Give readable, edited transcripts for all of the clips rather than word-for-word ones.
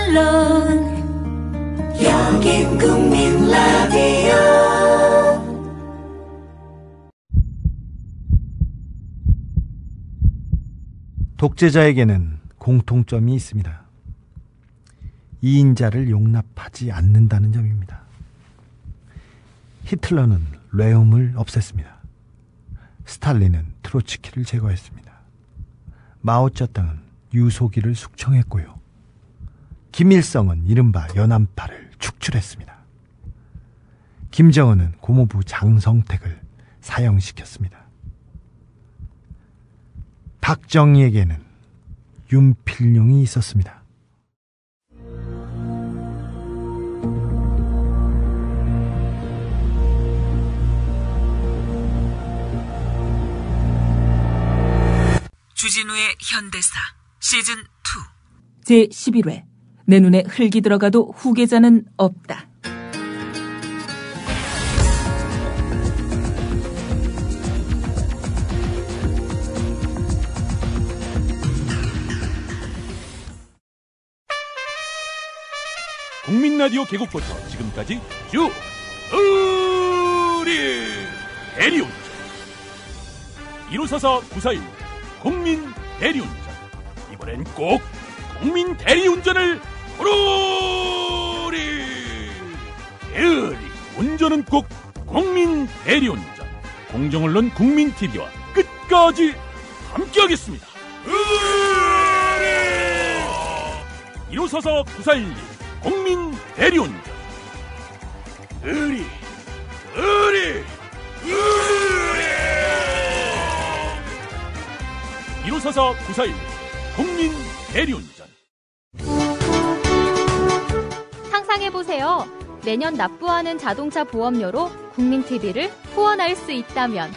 물론 여긴 국민 라디오. 독재자에게는 공통점이 있습니다. 이인자를 용납하지 않는다는 점입니다. 히틀러는 레움을 없앴습니다. 스탈린은 트로츠키를 제거했습니다. 마오쩌둥은 유소기를 숙청했고요. 김일성은 이른바 연안파를 축출했습니다. 김정은은 고모부 장성택을 사형시켰습니다. 박정희에게는 윤필룡이 있었습니다. 주진우의 현대사 시즌 2 제11회 내 눈에 흙이 들어가도 후계자는 없다. 국민라디오 개국부터 지금까지 쭉 우리 대리운전 1544 941 국민 대리운전, 이번엔 꼭 국민 대리운전을 부르리. 대리 운전은 꼭 국민 대리운전. 공정언론 국민TV와 끝까지 함께하겠습니다. 1544 941 국민 대리운전. 의리 1544 941 국민 대리운전. 상상해보세요. 매년 납부하는 자동차 보험료로 국민TV를 후원할 수 있다면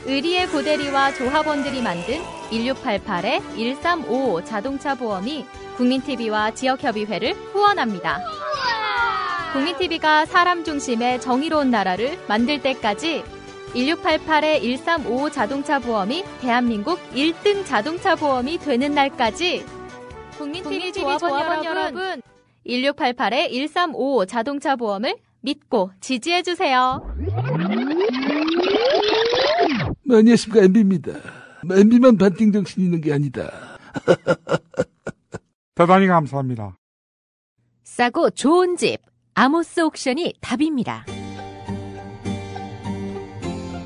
의리의 고대리와 조합원들이 만든 1688-1355 자동차 보험이 국민TV와 지역협의회를 후원합니다. 국민TV가 사람 중심의 정의로운 나라를 만들 때까지 1688-1355 자동차 보험이 대한민국 1등 자동차 보험이 되는 날까지 국민TV 조합원 여러분 1688-1355 자동차 보험을 믿고 지지해주세요. 안녕하십니까, MB입니다. MB만 반띵 정신 있는 게 아니다. 대단히 감사합니다. 싸고 좋은 집 아모스 옥션이 답입니다.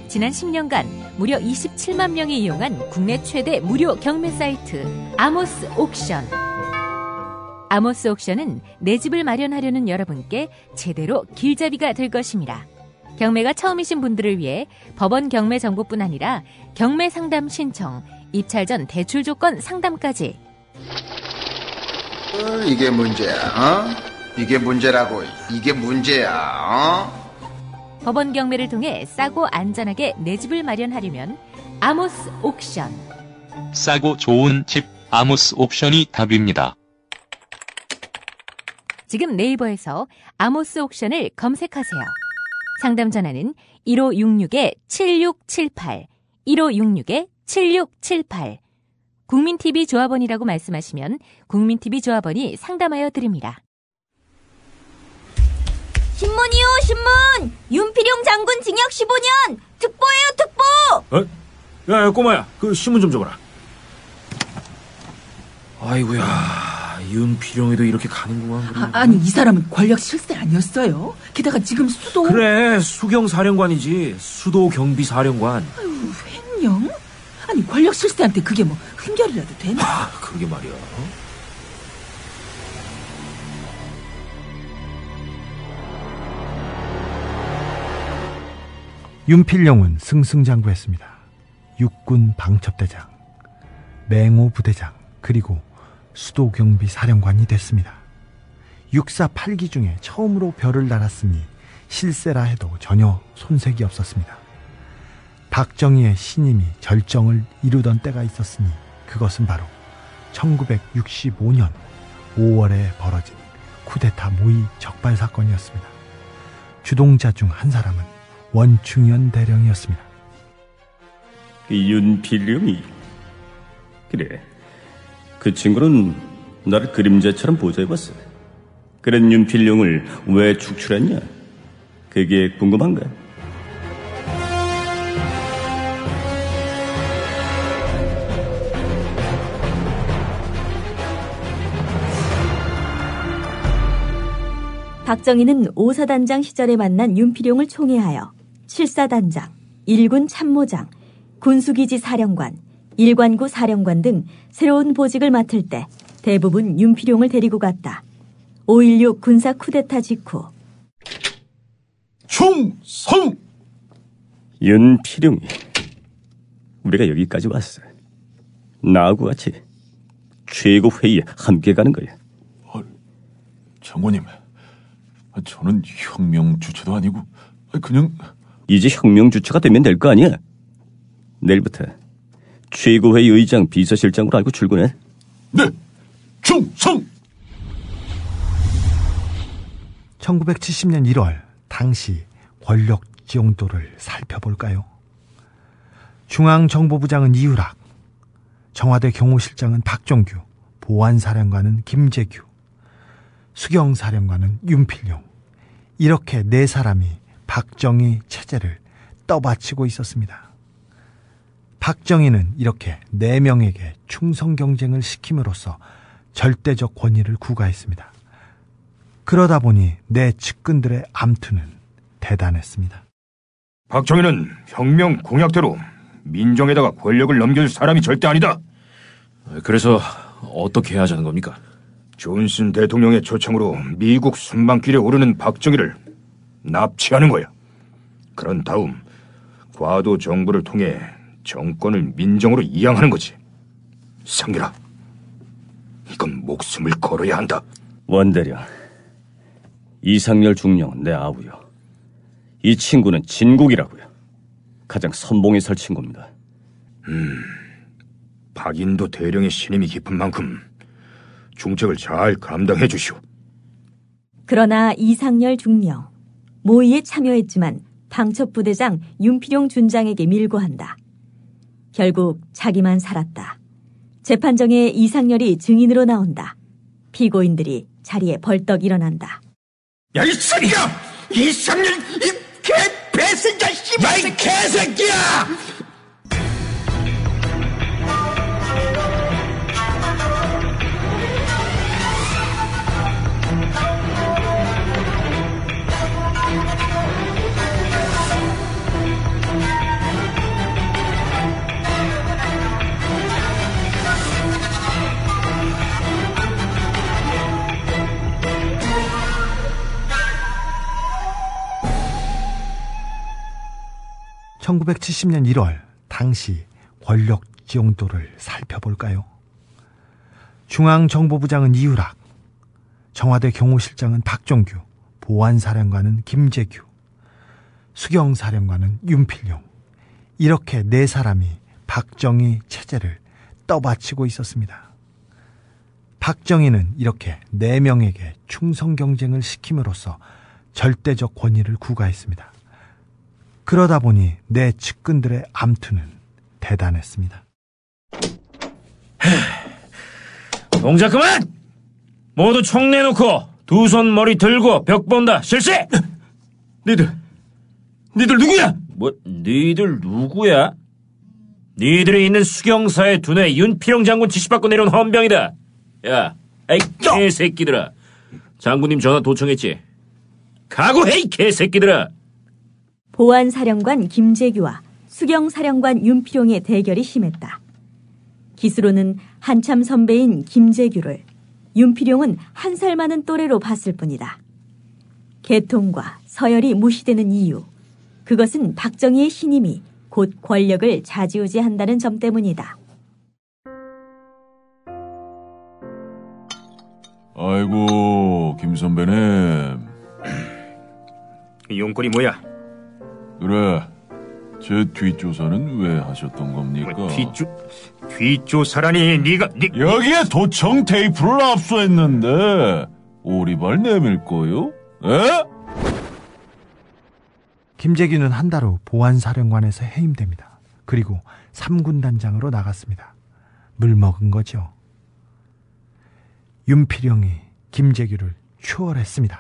지난 10년간 무려 27만 명이 이용한 국내 최대 무료 경매 사이트 아모스 옥션. 아모스 옥션은 내 집을 마련하려는 여러분께 제대로 길잡이가 될 것입니다. 경매가 처음이신 분들을 위해 법원 경매 정보뿐 아니라 경매 상담 신청, 입찰 전 대출 조건 상담까지. 이게 문제야, 어? 이게 문제라고, 이게 문제야, 어? 법원 경매를 통해 싸고 안전하게 내 집을 마련하려면 아모스 옥션. 싸고 좋은 집 아모스 옥션이 답입니다. 지금 네이버에서 아모스 옥션을 검색하세요. 상담 전화는 1566-7678, 1566-7678. 국민TV 조합원이라고 말씀하시면 국민TV 조합원이 상담하여 드립니다. 신문이요, 신문! 윤필용 장군 징역 15년! 특보예요, 특보! 야, 꼬마야, 그 신문 좀 줘봐라. 아이고야, 윤필용이도 이렇게 가는구만. 아니, 이 사람은 권력 실세 아니었어요? 게다가 지금 수도... 그래, 수경사령관이지. 수도경비사령관. 아유, 횡령? 아니, 권력 실세한테 그게 뭐 흠결이라도 되나? 그러게 말이야. 윤필용은 승승장구했습니다. 육군 방첩대장, 맹호부대장, 그리고 수도경비 사령관이 됐습니다. 육사 8기 중에 처음으로 별을 달았으니 실세라 해도 전혀 손색이 없었습니다. 박정희의 신임이 절정을 이루던 때가 있었으니 그것은 바로 1965년 5월에 벌어진 쿠데타 모의 적발 사건이었습니다. 주동자 중 한 사람은 원충현 대령이었습니다. 윤필룡이 그래, 그 친구는 나를 그림자처럼 보좌해봤어. 그런 윤필룡을 왜 축출했냐? 그게 궁금한가? 박정희는 5사단장 시절에 만난 윤필용을 총애하여 7사단장, 1군 참모장, 군수기지 사령관, 일관구 사령관 등 새로운 보직을 맡을 때 대부분 윤필용을 데리고 갔다. 5.16 군사 쿠데타 직후 충성! 윤필용이 우리가 여기까지 왔어. 나하고 같이 최고회의에 함께 가는 거야. 장관님, 저는 혁명 주체도 아니고 그냥... 이제 혁명 주체가 되면 될 거 아니야? 내일부터 최고회의 의장 비서실장으로 알고 출근해. 네, 충성! 1970년 1월 당시 권력 지형도를 살펴볼까요? 중앙정보부장은 이유락, 청와대 경호실장은 박종규, 보안사령관은 김재규, 수경사령관은 윤필용. 이렇게 네 사람이 박정희 체제를 떠받치고 있었습니다. 박정희는 이렇게 네 명에게 충성 경쟁을 시킴으로써 절대적 권위를 구가했습니다. 그러다 보니 내 측근들의 암투는 대단했습니다. 박정희는 혁명 공약대로 민정에다가 권력을 넘겨줄 사람이 절대 아니다. 그래서 어떻게 하자는 겁니까? 존슨 대통령의 초청으로 미국 순방길에 오르는 박정희를 납치하는 거야. 그런 다음 과도 정부를 통해 정권을 민정으로 이양하는 거지. 상렬아, 이건 목숨을 걸어야 한다. 원대령, 이상렬 중령은 내 아우요. 이 친구는 진국이라고요. 가장 선봉에 설 친구입니다. 박인도 대령의 신임이 깊은 만큼 중책을 잘 감당해 주시오. 그러나 이상렬 중령, 모의에 참여했지만 방첩부대장 윤필용 준장에게 밀고 한다. 결국 자기만 살았다. 재판정에 이상렬이 증인으로 나온다. 피고인들이 자리에 벌떡 일어난다. 야, 이 새끼야! 이상렬, 이 개배신자 씨발! 야, 이 개새끼야! (1970년 1월) 당시 권력 지형도를 살펴볼까요? 중앙정보부장은 이유락, 청와대 경호실장은 박종규, 보안사령관은 김재규, 수경사령관은 윤필용. 이렇게 네 사람이 박정희 체제를 떠받치고 있었습니다. 박정희는 이렇게 네 명에게 충성 경쟁을 시킴으로써 절대적 권위를 구가했습니다. 그러다 보니 내 측근들의 암투는 대단했습니다. 동작 그만! 모두 총 내놓고 두 손 머리 들고 벽 본다. 실시! 니들 누구야? 뭐 니들 누구야? 니들이 있는 수경사의 두뇌 윤필용 장군 지시받고 내려온 헌병이다. 야, 에이 개새끼들아. 장군님 전화 도청했지? 각오해 이 개새끼들아. 보안사령관 김재규와 수경사령관 윤필용의 대결이 심했다. 기수로는 한참 선배인 김재규를 윤필용은 한 살 많은 또래로 봤을 뿐이다. 계통과 서열이 무시되는 이유, 그것은 박정희의 신임이 곧 권력을 좌지우지한다는 점 때문이다. 아이고, 김 선배님. 이 용건이 뭐야? 그래, 제 뒷조사는 왜 하셨던 겁니까? 뒷조사라니 네가 여기에 도청 테이프를 압수했는데 오리발 내밀 거요? 에? 김재규는 한 달 후 보안사령관에서 해임됩니다. 그리고 3군 단장으로 나갔습니다. 물 먹은 거죠. 윤필용이 김재규를 추월했습니다.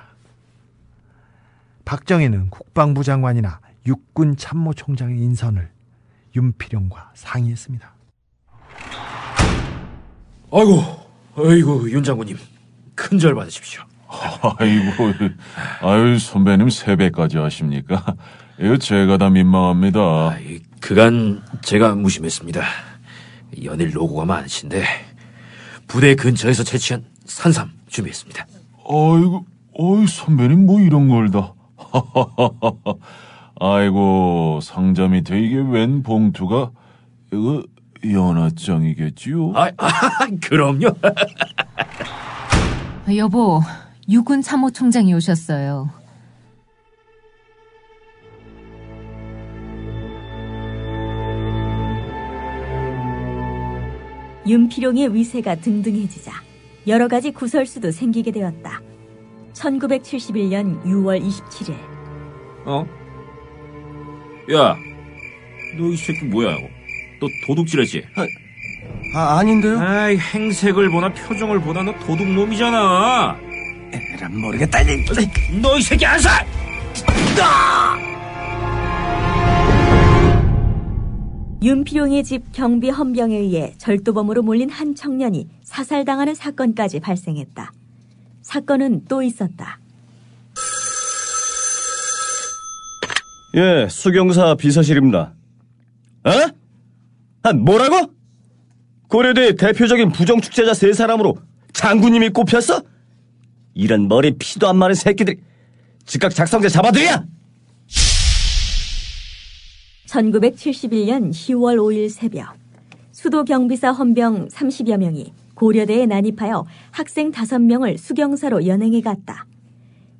박정희는 국방부 장관이나 육군 참모총장의 인선을 윤필용과 상의했습니다. 아이고 윤 장군님, 큰절 받으십시오. 아유 선배님 세배까지 하십니까? 이거 제가 다 민망합니다. 그간 제가 무심했습니다. 연일 노고가 많으신데 부대 근처에서 채취한 산삼 준비했습니다. 아이고 선배님 뭐 이런 걸 다. 아이고 상자 밑에 이게 웬 봉투가 이거 연하장이겠지요? 그럼요. 여보, 육군 참모총장이 오셨어요. 윤필용의 위세가 등등해지자 여러 가지 구설수도 생기게 되었다. 1971년 6월 27일. 야, 너 이 새끼 뭐야? 너 도둑질했지? 아닌데요? 행색을 보나 표정을 보나 너 도둑놈이잖아. 에란 모르겠다. 너 이 새끼 안 사! 윤필용의 집 경비 헌병에 의해 절도범으로 몰린 한 청년이 사살당하는 사건까지 발생했다. 사건은 또 있었다. 예, 수경사 비서실입니다. 뭐라고? 고려대 대표적인 부정축제자 3사람으로 장군님이 꼽혔어? 이런 머리 피도 안 마른 새끼들, 즉각 작성자 잡아들여! 1971년 10월 5일 새벽, 수도 경비사 헌병 30여 명이 고려대에 난입하여 학생 5명을 수경사로 연행해 갔다.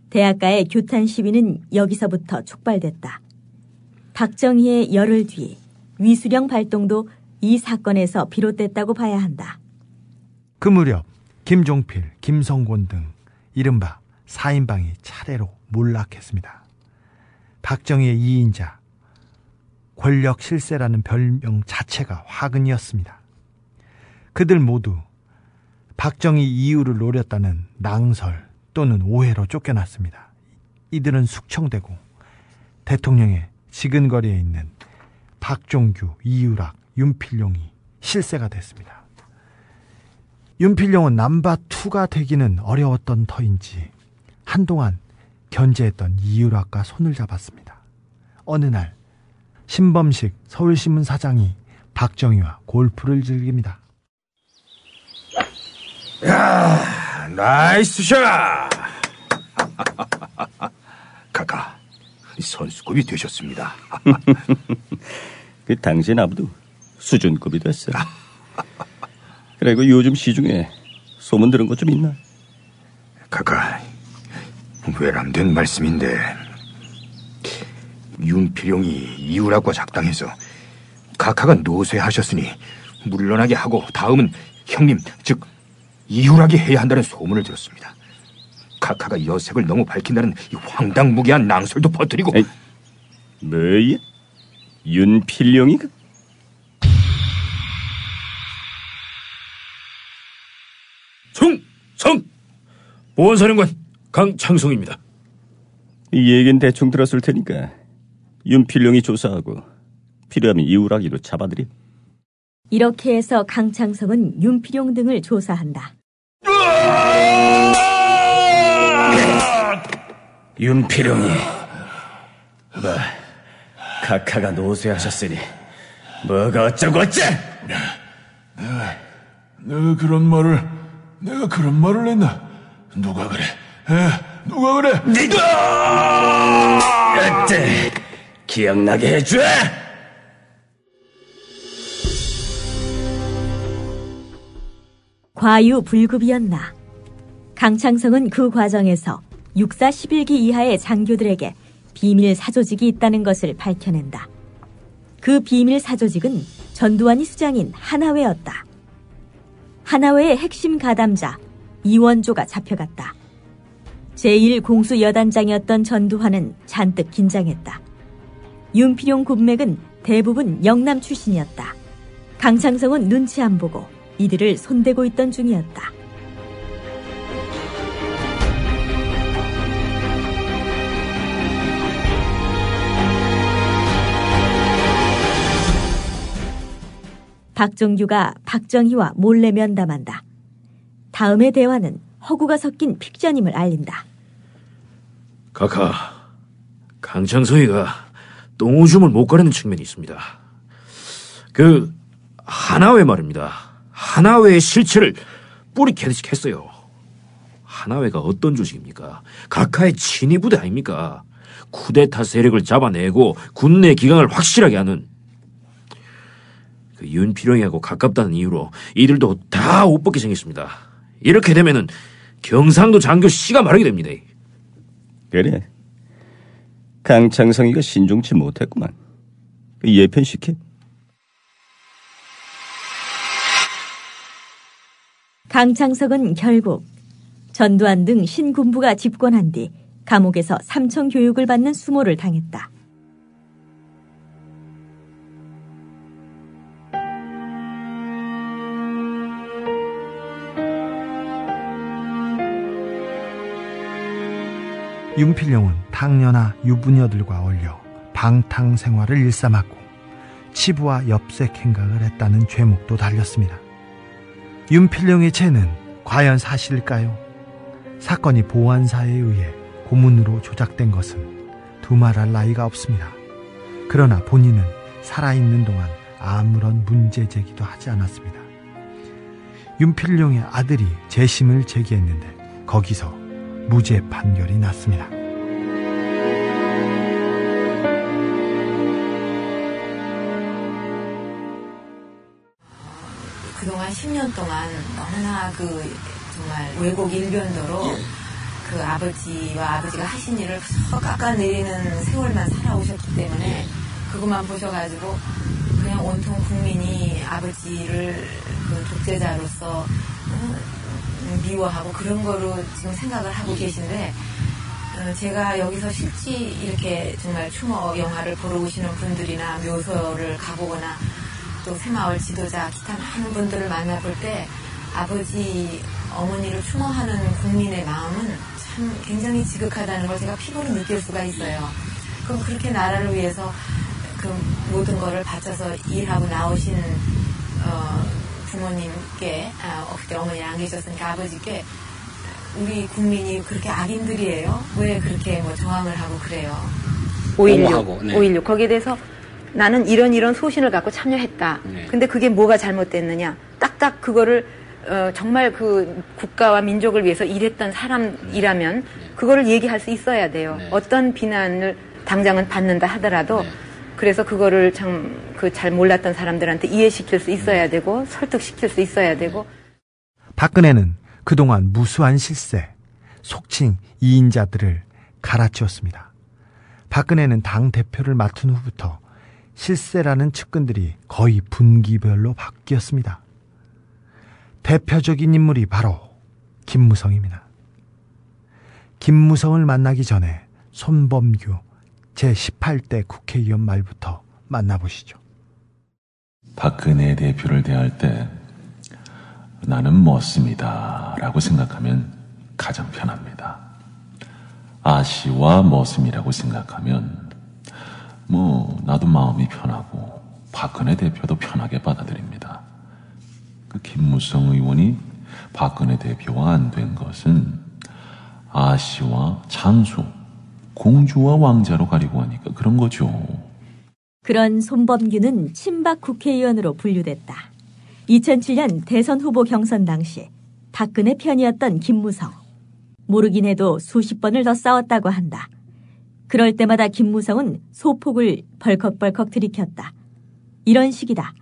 대학가의 규탄 시위는 여기서부터 촉발됐다. 박정희의 열흘 뒤 위수령 발동도 이 사건에서 비롯됐다고 봐야 한다. 그 무렵 김종필, 김성곤 등 이른바 4인방이 차례로 몰락했습니다. 박정희의 2인자, 권력 실세라는 별명 자체가 화근이었습니다. 그들 모두 박정희 이유를 노렸다는 낭설 또는 오해로 쫓겨났습니다. 이들은 숙청되고 대통령의 지근거리에 있는 박종규, 이유락, 윤필용이 실세가 됐습니다. 윤필용은 넘버2가 되기는 어려웠던 터인지 한동안 견제했던 이유락과 손을 잡았습니다. 어느 날 신범식 서울신문 사장이 박정희와 골프를 즐깁니다. 야, 나이스 샷! 카카, 선수급이 되셨습니다. 그 당신 아부도 수준급이 됐어. 그리고 요즘 시중에 소문 들은 것 좀 있나? 카카, 외람된 말씀인데 윤필용이 이유락과 작당해서 카카가 노쇠하셨으니 물러나게 하고 다음은 형님, 즉 이유락이 해야 한다는 소문을 들었습니다. 카카가 여색을 너무 밝힌다는 이 황당무계한 낭설도 퍼뜨리고. 뭐야? 윤필용이? 충성! 보안사령관 강창성입니다. 이 얘기는 대충 들었을 테니까 윤필용이 조사하고 필요하면 이유락이로 잡아들여. 이렇게 해서 강창성은 윤필용 등을 조사한다. 윤필용이 카카가 노쇠하셨으니 뭐가 어쩌고 어째? 내가 그런 말을 했나? 누가 그래? 누가 그래? 어때? 기억나게 해줘! 과유불급이었나. 강창성은 그 과정에서 육사 11기 이하의 장교들에게 비밀 사조직이 있다는 것을 밝혀낸다. 그 비밀 사조직은 전두환이 수장인 하나회였다. 하나회의 핵심 가담자 이원조가 잡혀갔다. 제1공수여단장이었던 전두환은 잔뜩 긴장했다. 윤필용 군맥은 대부분 영남 출신이었다. 강창성은 눈치 안 보고 이들을 손대고 있던 중이었다. 박종규가 박정희와 몰래 면담한다. 다음의 대화는 허구가 섞인 픽션임을 알린다. 각하, 강창서이가 똥오줌을 못 가리는 측면이 있습니다. 그 하나회 말입니다. 하나회의 실체를 뿌리 캐듯이 했어요. 하나회가 어떤 조직입니까? 각하의 친위 부대 아닙니까? 쿠데타 세력을 잡아내고 군내 기강을 확실하게 하는. 그 윤필용이하고 가깝다는 이유로 이들도 다 옷 벗게 생겼습니다. 이렇게 되면은 경상도 장교 씨가 말하게 됩니다. 그래. 강창성이가 신중치 못했구만. 예편시켜. 강창석은 결국 전두환 등 신군부가 집권한 뒤 감옥에서 삼청 교육을 받는 수모를 당했다. 윤필용은 당녀나 유부녀들과 어울려 방탕 생활을 일삼았고 치부와 엽색 행각을 했다는 죄목도 달렸습니다. 윤필용의 죄는 과연 사실일까요? 사건이 보안사에 의해 고문으로 조작된 것은 두말할 나위가 없습니다. 그러나 본인은 살아있는 동안 아무런 문제 제기도 하지 않았습니다. 윤필용의 아들이 재심을 제기했는데 거기서 무죄 판결이 났습니다. 그동안 10년 동안 너무나 정말 왜곡 일변도로 그 아버지와 아버지가 하신 일을 깎아내리는 세월만 살아오셨기 때문에 그것만 보셔가지고 그냥 온통 국민이 아버지를 그 독재자로서 미워하고 그런 거로 지금 생각을 하고 계신데, 제가 여기서 실제 이렇게 정말 추모 영화를 보러 오시는 분들이나 묘소를 가보거나 또 새마을 지도자 기타 많은 분들을 만나볼 때 아버지 어머니를 추모하는 국민의 마음은 참 굉장히 지극하다는 걸 제가 피부로 느낄 수가 있어요. 그럼 그렇게 나라를 위해서 그 모든 거를 바쳐서 일하고 나오신 부모님께, 그때 어머니 안 계셨으니까 아버지께 우리 국민이 그렇게 악인들이에요? 왜 그렇게 저항을 하고 그래요? 5.16 거기에 대해서 나는 이런 소신을 갖고 참여했다. 근데 그게 뭐가 잘못됐느냐? 딱딱 그거를 정말 그 국가와 민족을 위해서 일했던 사람이라면 그거를 얘기할 수 있어야 돼요. 어떤 비난을 당장은 받는다 하더라도 그래서 그거를 참 잘 몰랐던 사람들한테 이해시킬 수 있어야 되고 설득시킬 수 있어야 되고. 박근혜는 그동안 무수한 실세, 속칭 2인자들을 갈아치웠습니다. 박근혜는 당대표를 맡은 후부터 실세라는 측근들이 거의 분기별로 바뀌었습니다. 대표적인 인물이 바로 김무성입니다. 김무성을 만나기 전에 손범규 제18대 국회의원 말부터 만나보시죠. 박근혜 대표를 대할 때 나는 멋습니다 라고 생각하면 가장 편합니다. 아씨와 멋음이라고 생각하면 나도 마음이 편하고 박근혜 대표도 편하게 받아들입니다. 그 김무성 의원이 박근혜 대표가 안 된 것은 아씨와 장수, 공주와 왕자로 가리고 하니까 그런 거죠. 그런 손범규는 친박 국회의원으로 분류됐다. 2007년 대선 후보 경선 당시 박근혜 편이었던 김무성. 모르긴 해도 수십 번을 더 싸웠다고 한다. 그럴 때마다 김무성은 소폭을 벌컥벌컥 들이켰다. 이런 식이다.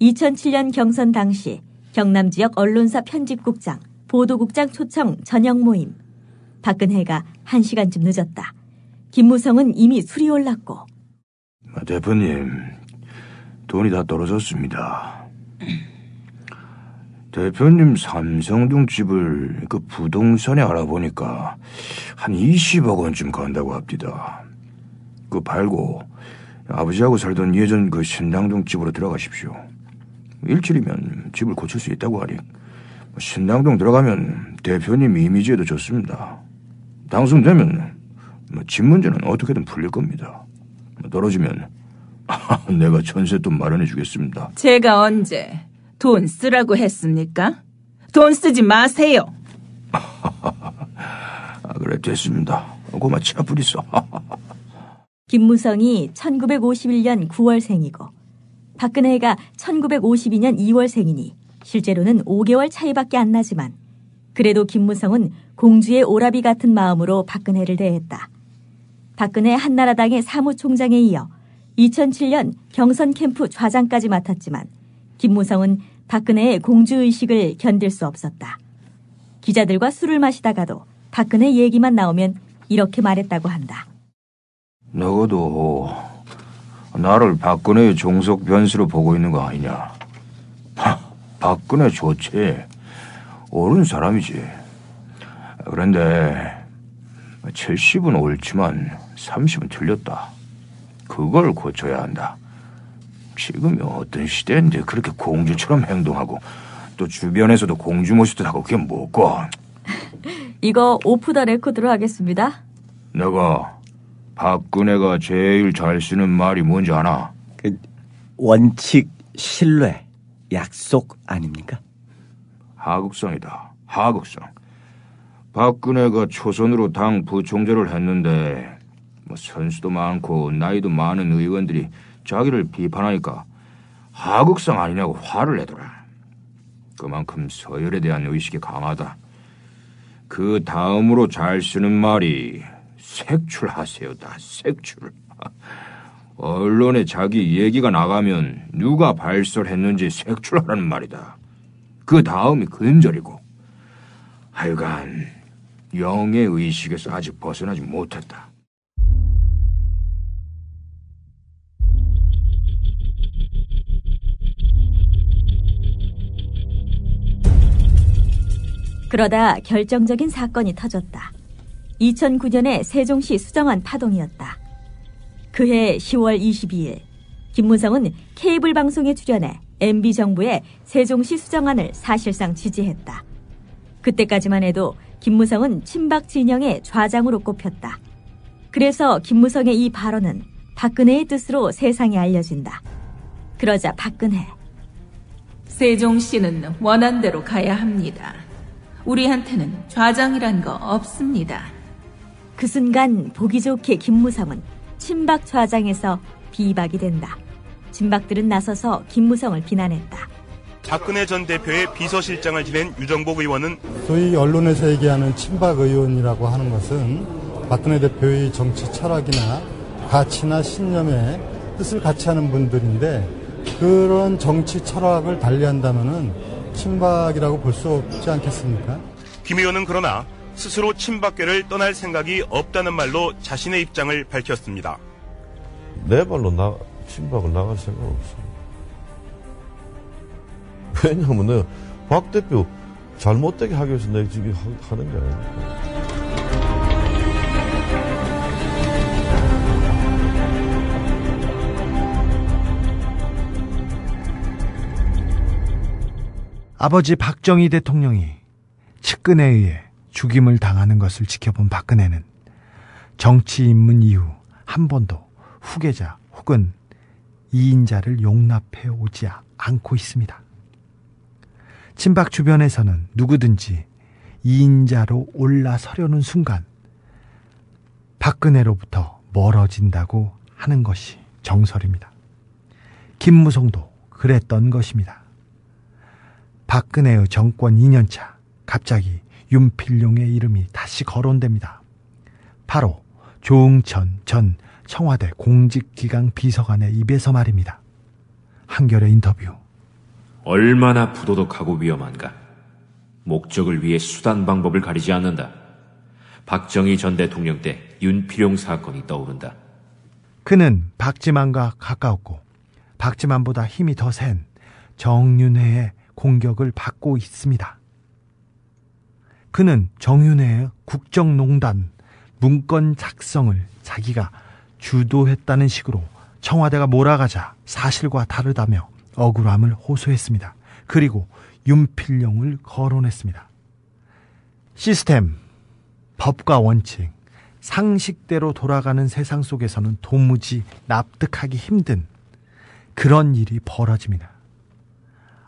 2007년 경선 당시 경남 지역 언론사 편집국장, 보도국장 초청 저녁 모임. 박근혜가 1시간쯤 늦었다. 김무성은 이미 술이 올랐고. 대표님, 돈이 다 떨어졌습니다. 대표님 삼성동 집을 그 부동산에 알아보니까 한 20억 원쯤 간다고 합니다. 그 팔고 아버지하고 살던 예전 그 신당동 집으로 들어가십시오. 일주일이면 집을 고칠 수 있다고 하니 신당동 들어가면 대표님 이미지에도 좋습니다. 당선되면 집 문제는 어떻게든 풀릴 겁니다. 떨어지면 내가 전세돈 마련해 주겠습니다. 제가 언제 돈 쓰라고 했습니까? 돈 쓰지 마세요. 그래, 됐습니다. 고마 치아뿌리소. 김무성이 1951년 9월생이고 박근혜가 1952년 2월생이니 실제로는 5개월 차이밖에 안 나지만 그래도 김무성은 공주의 오라비 같은 마음으로 박근혜를 대했다. 박근혜 한나라당의 사무총장에 이어 2007년 경선 캠프 좌장까지 맡았지만 김무성은 박근혜의 공주의식을 견딜 수 없었다. 기자들과 술을 마시다가도 박근혜 얘기만 나오면 이렇게 말했다고 한다. 너도 나를 박근혜의 종속 변수로 보고 있는 거 아니냐? 박근혜 좋지. 옳은 사람이지. 그런데 70은 옳지만 30은 틀렸다. 그걸 고쳐야 한다. 지금이 어떤 시대인데 그렇게 공주처럼 행동하고 또 주변에서도 공주 모습도 하고 그게 뭐고? 이거 오프 더 레코드로 하겠습니다. 내가 박근혜가 제일 잘 쓰는 말이 뭔지 아나? 원칙, 신뢰, 약속 아닙니까? 하극성이다. 하극성. 박근혜가 초선으로 당 부총재를 했는데 선수도 많고 나이도 많은 의원들이 자기를 비판하니까 하극성 아니냐고 화를 내더라. 그만큼 서열에 대한 의식이 강하다. 그 다음으로 잘 쓰는 말이 색출하세요다. 색출. 언론에 자기 얘기가 나가면 누가 발설했는지 색출하라는 말이다. 그 다음이 근절이고. 하여간 영의 의식에서 아직 벗어나지 못했다. 그러다 결정적인 사건이 터졌다. 2009년에 세종시 수정안 파동이었다. 그해 10월 22일 김무성은 케이블 방송에 출연해 MB정부의 세종시 수정안을 사실상 지지했다. 그때까지만 해도 김무성은 친박 진영의 좌장으로 꼽혔다. 그래서 김무성의 이 발언은 박근혜의 뜻으로 세상에 알려진다. 그러자 박근혜. 세종시는 원한대로 가야 합니다. 우리한테는 좌장이란 거 없습니다. 그 순간 보기 좋게 김무성은 친박 좌장에서 비박이 된다. 친박들은 나서서 김무성을 비난했다. 박근혜 전 대표의 비서실장을 지낸 유정복 의원은 소위 언론에서 얘기하는 친박 의원이라고 하는 것은 박근혜 대표의 정치 철학이나 가치나 신념에 뜻을 같이 하는 분들인데 그런 정치 철학을 달리한다면은 친박이라고 볼 수 없지 않겠습니까? 김 의원은 그러나 스스로 친박계를 떠날 생각이 없다는 말로 자신의 입장을 밝혔습니다. 내 발로 친박을 나갈 생각 없어요. 왜냐하면 내가 박 대표 잘못되게 하기 위해서 내가 지금 하는 게 아니니까. 아버지 박정희 대통령이 측근에 의해 죽임을 당하는 것을 지켜본 박근혜는 정치 입문 이후 한 번도 후계자 혹은 이인자를 용납해 오지 않고 있습니다. 친박 주변에서는 누구든지 이인자로 올라서려는 순간 박근혜로부터 멀어진다고 하는 것이 정설입니다. 김무성도 그랬던 것입니다. 박근혜의 정권 2년차 갑자기 윤필룡의 이름이 다시 거론됩니다. 바로 조응천 전 청와대 공직기강 비서관의 입에서 말입니다. 한겨레 인터뷰. 얼마나 부도덕하고 위험한가. 목적을 위해 수단 방법을 가리지 않는다. 박정희 전 대통령 때 윤필용 사건이 떠오른다. 그는 박지만과 가까웠고 박지만보다 힘이 더 센 정윤회의 공격을 받고 있습니다. 그는 정윤회의 국정농단 문건 작성을 자기가 주도했다는 식으로 청와대가 몰아가자 사실과 다르다며 억울함을 호소했습니다. 그리고 윤필룡을 거론했습니다. 시스템, 법과 원칙, 상식대로 돌아가는 세상 속에서는 도무지 납득하기 힘든 그런 일이 벌어집니다.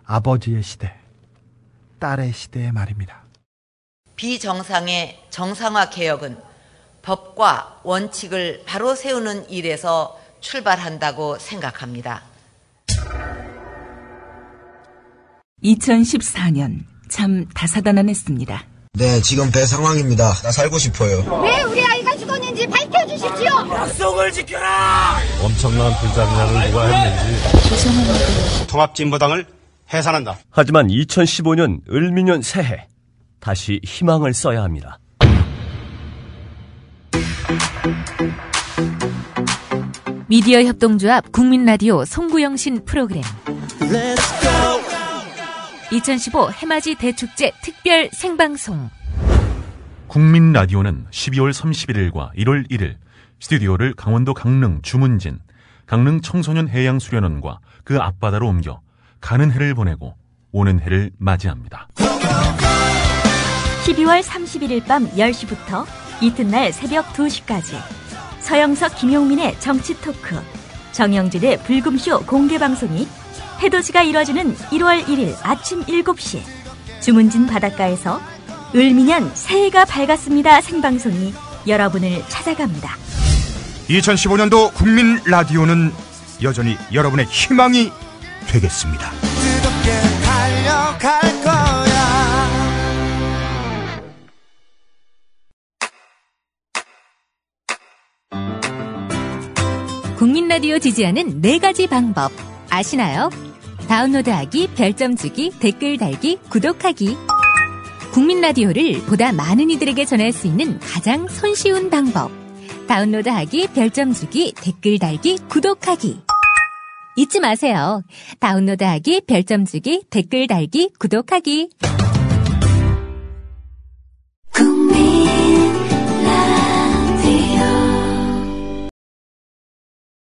아버지의 시대, 딸의 시대의 말입니다. 비정상의 정상화 개혁은 법과 원칙을 바로 세우는 일에서 출발한다고 생각합니다. 2014년 참 다사다난했습니다. 네, 지금 배 상황입니다. 나 살고 싶어요. 왜 우리 아이가 죽었는지 밝혀주십시오. 약속을 지켜라. 엄청난 불장난을 누가 했는지. 죄송합니다. 통합진보당을 해산한다. 하지만 2015년 을미년 새해 다시 희망을 써야 합니다. 미디어 협동조합 국민라디오 송구영신 프로그램 2015 해맞이 대축제 특별 생방송. 국민라디오는 12월 31일과 1월 1일 스튜디오를 강원도 강릉 주문진, 강릉 청소년 해양수련원과 그 앞바다로 옮겨 가는 해를 보내고 오는 해를 맞이합니다. 12월 31일 밤 10시부터 이튿날 새벽 2시까지 서영석 김용민의 정치 토크, 정영진의 불금쇼 공개방송이 해돋이가 이뤄지는 1월 1일 아침 7시 주문진 바닷가에서 을미년 새해가 밝았습니다 생방송이 여러분을 찾아갑니다. 2015년도 국민 라디오는 여전히 여러분의 희망이 되겠습니다. 뜨겁게 달려갈 거야. 국민라디오 지지하는 4가지 방법 아시나요? 다운로드하기, 별점 주기, 댓글 달기, 구독하기. 국민라디오를 보다 많은 이들에게 전할 수 있는 가장 손쉬운 방법. 다운로드하기, 별점 주기, 댓글 달기, 구독하기. 잊지 마세요. 다운로드하기, 별점 주기, 댓글 달기, 구독하기.